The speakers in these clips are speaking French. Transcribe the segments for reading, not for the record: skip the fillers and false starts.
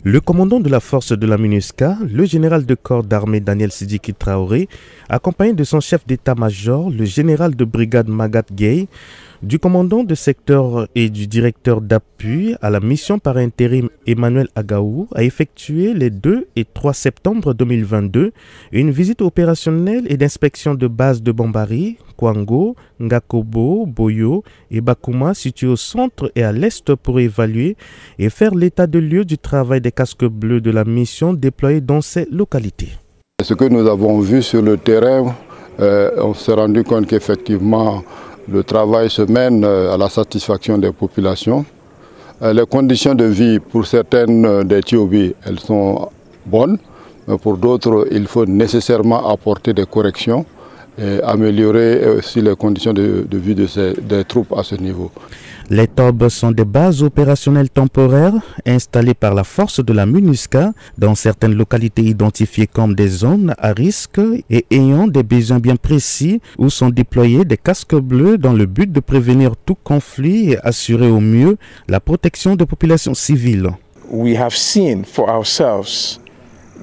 Le commandant de la force de la MINUSCA, le général de corps d'armée Daniel Sidiki Traoré, accompagné de son chef d'état-major, le général de brigade Magat Gueye, du commandant de secteur et du directeur d'appui à la mission par intérim Emmanuel Agaou, a effectué les 2 et 3 septembre 2022 une visite opérationnelle et d'inspection de base de Bambari, Kwango, Ngakobo, Boyo et Bakuma situés au centre et à l'est pour évaluer et faire l'état de lieu du travail des casques bleus de la mission déployés dans ces localités. Ce que nous avons vu sur le terrain, on s'est rendu compte qu'effectivement le travail se mène à la satisfaction des populations. Les conditions de vie pour certaines des Tiobi, elles sont bonnes, mais pour d'autres, il faut nécessairement apporter des corrections et améliorer aussi les conditions de vie des troupes à ce niveau. Les TOB sont des bases opérationnelles temporaires installées par la force de la MINUSCA dans certaines localités identifiées comme des zones à risque et ayant des besoins bien précis où sont déployés des casques bleus dans le but de prévenir tout conflit et assurer au mieux la protection des populations civiles. We have seen for ourselves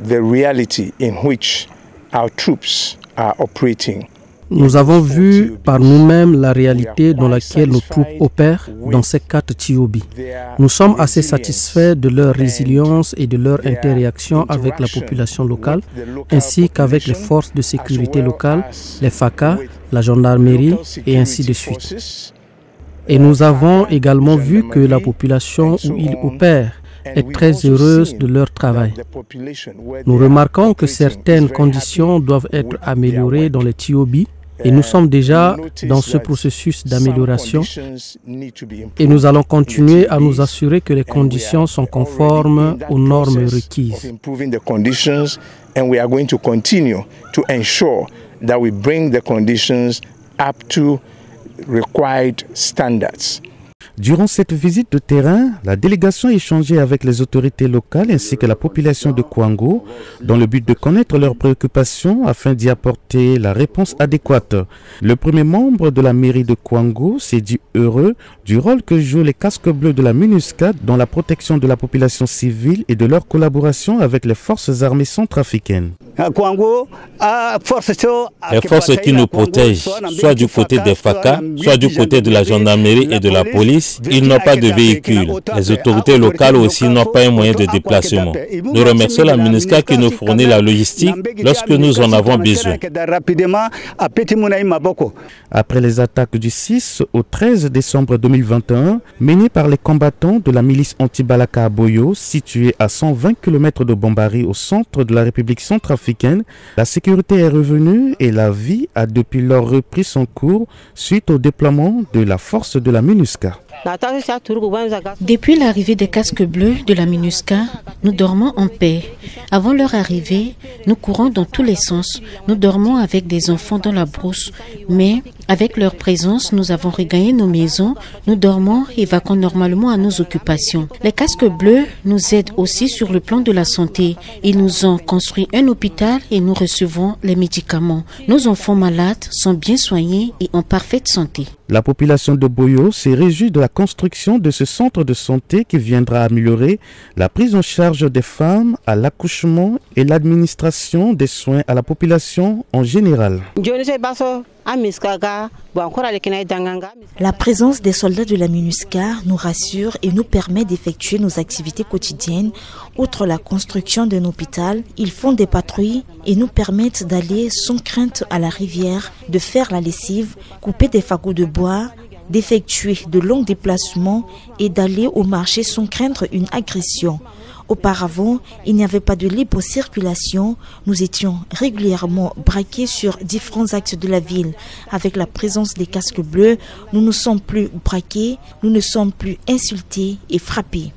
the reality in which our troops are operating. Nous avons vu par nous-mêmes la réalité dans laquelle nos troupes opèrent dans ces 4 Tiobi. Nous sommes assez satisfaits de leur résilience et de leur interaction avec la population locale, ainsi qu'avec les forces de sécurité locales, les FACA, la gendarmerie et ainsi de suite. Et nous avons également vu que la population où ils opèrent est très heureuse de leur travail. Nous remarquons que certaines conditions doivent être améliorées dans les Tiobi et nous sommes déjà dans ce processus d'amélioration et nous allons continuer à nous assurer que les conditions sont conformes aux normes requises. Durant cette visite de terrain, la délégation a échangé avec les autorités locales ainsi que la population de Kwango dans le but de connaître leurs préoccupations afin d'y apporter la réponse adéquate. Le premier membre de la mairie de Kwango s'est dit heureux du rôle que jouent les casques bleus de la MINUSCA dans la protection de la population civile et de leur collaboration avec les forces armées centrafricaines. Les forces qui nous protègent, soit du côté des FACA, soit du côté de la gendarmerie et de la police, ils n'ont pas de véhicules. Les autorités locales aussi n'ont pas un moyen de déplacement. Nous remercions la MINUSCA qui nous fournit la logistique lorsque nous en avons besoin. Après les attaques du 6 au 13 décembre 2021, menées par les combattants de la milice anti-Balaka à Boyo, située à 120 km de Bambari au centre de la République centrafricaine, la sécurité est revenue et la vie a depuis lors repris son cours suite au déploiement de la force de la MINUSCA. Depuis l'arrivée des casques bleus de la MINUSCA, nous dormons en paix. Avant leur arrivée, nous courons dans tous les sens. Nous dormons avec des enfants dans la brousse. Mais avec leur présence, nous avons regagné nos maisons. Nous dormons et vaquons normalement à nos occupations. Les casques bleus nous aident aussi sur le plan de la santé. Ils nous ont construit un hôpital et nous recevons les médicaments. Nos enfants malades sont bien soignés et en parfaite santé. La population de Boyo s'est réjouie de la construction de ce centre de santé qui viendra améliorer la prise en charge des femmes à l'accouchement et l'administration des soins à la population en général. La présence des soldats de la MINUSCA nous rassure et nous permet d'effectuer nos activités quotidiennes. Outre la construction d'un hôpital, ils font des patrouilles et nous permettent d'aller sans crainte à la rivière, de faire la lessive, couper des fagots de bois, d'effectuer de longs déplacements et d'aller au marché sans craindre une agression. Auparavant, il n'y avait pas de libre circulation. Nous étions régulièrement braqués sur différents axes de la ville. Avec la présence des casques bleus, nous ne sommes plus braqués, nous ne sommes plus insultés et frappés.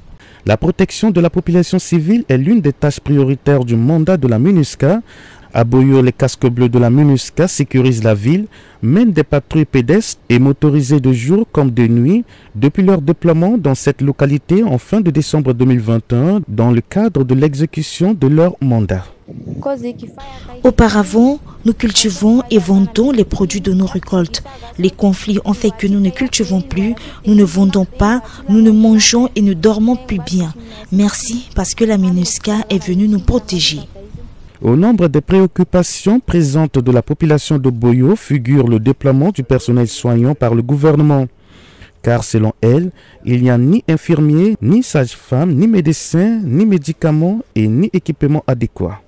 La protection de la population civile est l'une des tâches prioritaires du mandat de la MINUSCA. À Boyo, les casques bleus de la MINUSCA sécurisent la ville, mènent des patrouilles pédestres et motorisées de jour comme de nuit depuis leur déploiement dans cette localité en fin de décembre 2021 dans le cadre de l'exécution de leur mandat. Auparavant, nous cultivons et vendons les produits de nos récoltes. Les conflits ont fait que nous ne cultivons plus, nous ne vendons pas, nous ne mangeons et ne dormons plus bien. Merci parce que la MINUSCA est venue nous protéger. Au nombre des préoccupations présentes de la population de Boyo figure le déploiement du personnel soignant par le gouvernement. Car selon elle, il n'y a ni infirmiers, ni sages-femmes, ni médecins, ni médicaments et ni équipements adéquats.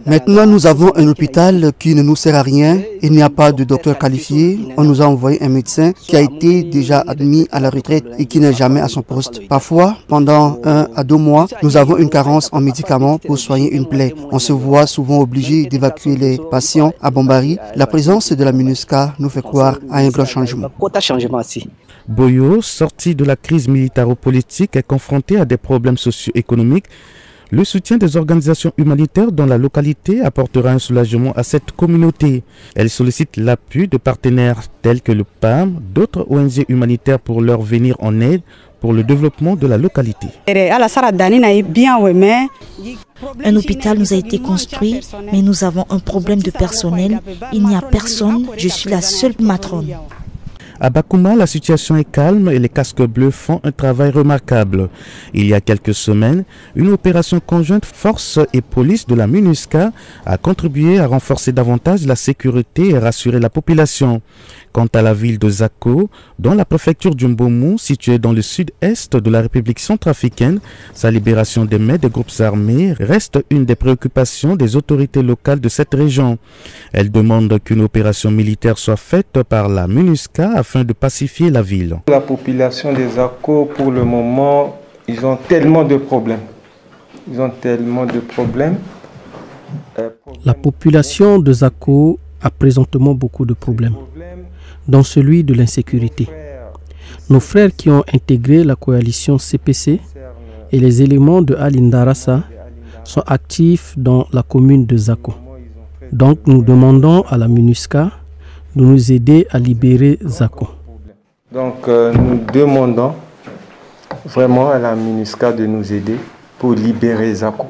Maintenant, nous avons un hôpital qui ne nous sert à rien. Il n'y a pas de docteur qualifié. On nous a envoyé un médecin qui a été déjà admis à la retraite et qui n'est jamais à son poste. Parfois, pendant 1 à 2 mois, nous avons une carence en médicaments pour soigner une plaie. On se voit souvent obligé d'évacuer les patients à Bombari. La présence de la MINUSCA nous fait croire à un grand changement. Boyo, sorti de la crise militaro-politique, est confronté à des problèmes socio-économiques. Le soutien des organisations humanitaires dans la localité apportera un soulagement à cette communauté. Elle sollicite l'appui de partenaires tels que le PAM, d'autres ONG humanitaires pour leur venir en aide pour le développement de la localité. Un hôpital nous a été construit, mais nous avons un problème de personnel. Il n'y a personne, je suis la seule matrone. À Bakouma, la situation est calme et les casques bleus font un travail remarquable. Il y a quelques semaines, une opération conjointe force et police de la MINUSCA a contribué à renforcer davantage la sécurité et rassurer la population. Quant à la ville de Zako, dans la préfecture du Mbomou, située dans le sud-est de la République centrafricaine, sa libération des mains des groupes armés reste une des préoccupations des autorités locales de cette région. Elle demande qu'une opération militaire soit faite par la MINUSCA afin de pacifier la ville. La population des Zako, pour le moment, ils ont tellement de problèmes. La population de Zako a présentement beaucoup de problèmes, dont celui de l'insécurité. Nos frères qui ont intégré la coalition CPC et les éléments de Alindarassa sont actifs dans la commune de Zako. Donc nous demandons à la MINUSCA de nous aider à libérer Zako. Donc nous demandons vraiment à la MINUSCA de nous aider pour libérer Zako.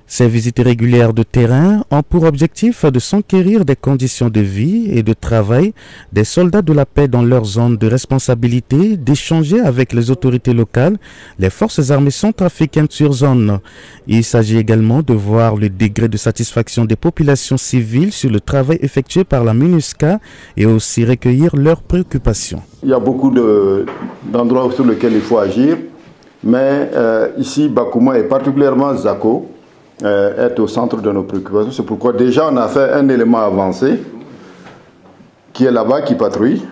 Ces visites régulières de terrain ont pour objectif de s'enquérir des conditions de vie et de travail des soldats de la paix dans leur zone de responsabilité, d'échanger avec les autorités locales, les forces armées centrafricaines sur zone. Il s'agit également de voir le degré de satisfaction des populations civiles sur le travail effectué par la MINUSCA et aussi recueillir leurs préoccupations. Il y a beaucoup d'endroits sur lesquels il faut agir, mais ici, Bakouma et particulièrement Zako, est au centre de nos préoccupations. C'est pourquoi déjà on a fait un élément avancé qui est là-bas, qui patrouille.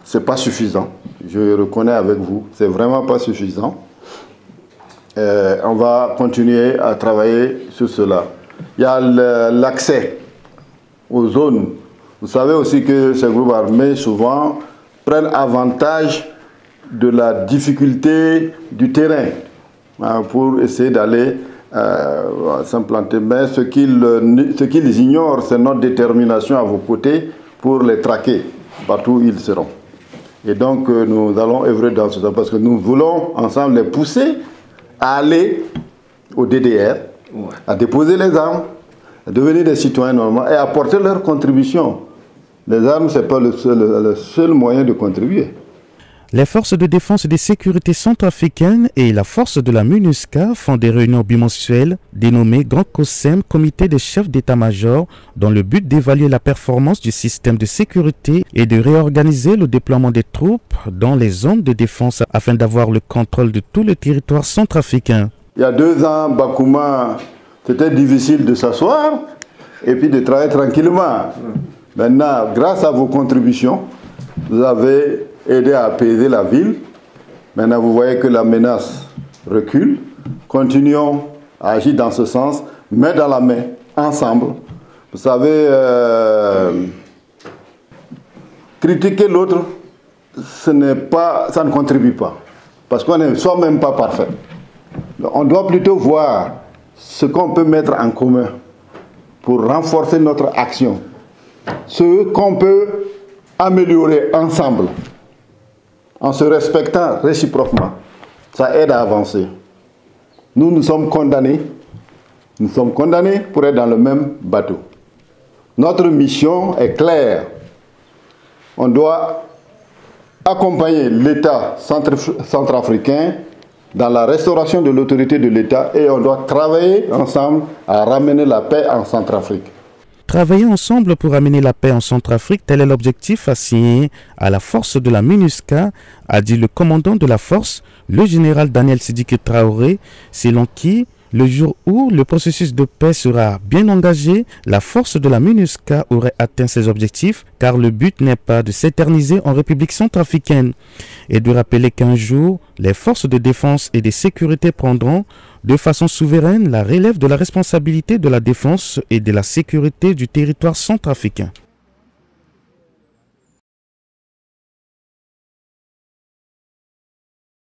C'est pas suffisant. Je reconnais avec vous, c'est vraiment pas suffisant. On va continuer à travailler sur cela. Il y a l'accès aux zones. Vous savez aussi que ces groupes armés souvent prennent avantage de la difficulté du terrain pour essayer d'aller s'implanter. Mais ce qu'ils ignorent, c'est notre détermination à vos côtés pour les traquer partout où ils seront. Et donc nous allons œuvrer dans ce sens parce que nous voulons ensemble les pousser à aller au DDR, à déposer les armes, à devenir des citoyens normaux et à apporter leur contribution. Les armes, ce n'est pas le seul moyen de contribuer. Les forces de défense et de sécurité centrafricaines et la force de la MINUSCA font des réunions bimensuelles dénommées Grand COSEM, comité des chefs d'état-major, dans le but d'évaluer la performance du système de sécurité et de réorganiser le déploiement des troupes dans les zones de défense afin d'avoir le contrôle de tout le territoire centrafricain. Il y a 2 ans, Bakouma, c'était difficile de s'asseoir et puis de travailler tranquillement. Maintenant, grâce à vos contributions, vous avez aidé à apaiser la ville. Maintenant, vous voyez que la menace recule. Continuons à agir dans ce sens, main dans la main, ensemble. Vous savez, critiquer l'autre, ça ne contribue pas. Parce qu'on n'est soi-même pas parfait. On doit plutôt voir ce qu'on peut mettre en commun pour renforcer notre action. Ce qu'on peut améliorer ensemble, en se respectant réciproquement. Ça aide à avancer. Nous sommes condamnés Nous sommes condamnés pour être dans le même bateau. Notre mission est claire. On doit accompagner l'État centrafricain dans la restauration de l'autorité de l'État et on doit travailler ensemble à ramener la paix en Centrafrique. Travailler ensemble pour amener la paix en Centrafrique, tel est l'objectif assigné à la force de la MINUSCA, a dit le commandant de la force, le général Daniel Sidiki Traoré, selon qui, le jour où le processus de paix sera bien engagé, la force de la MINUSCA aurait atteint ses objectifs, car le but n'est pas de s'éterniser en République centrafricaine, et de rappeler qu'un jour, les forces de défense et de sécurité prendront de façon souveraine la relève de la responsabilité de la défense et de la sécurité du territoire centrafricain.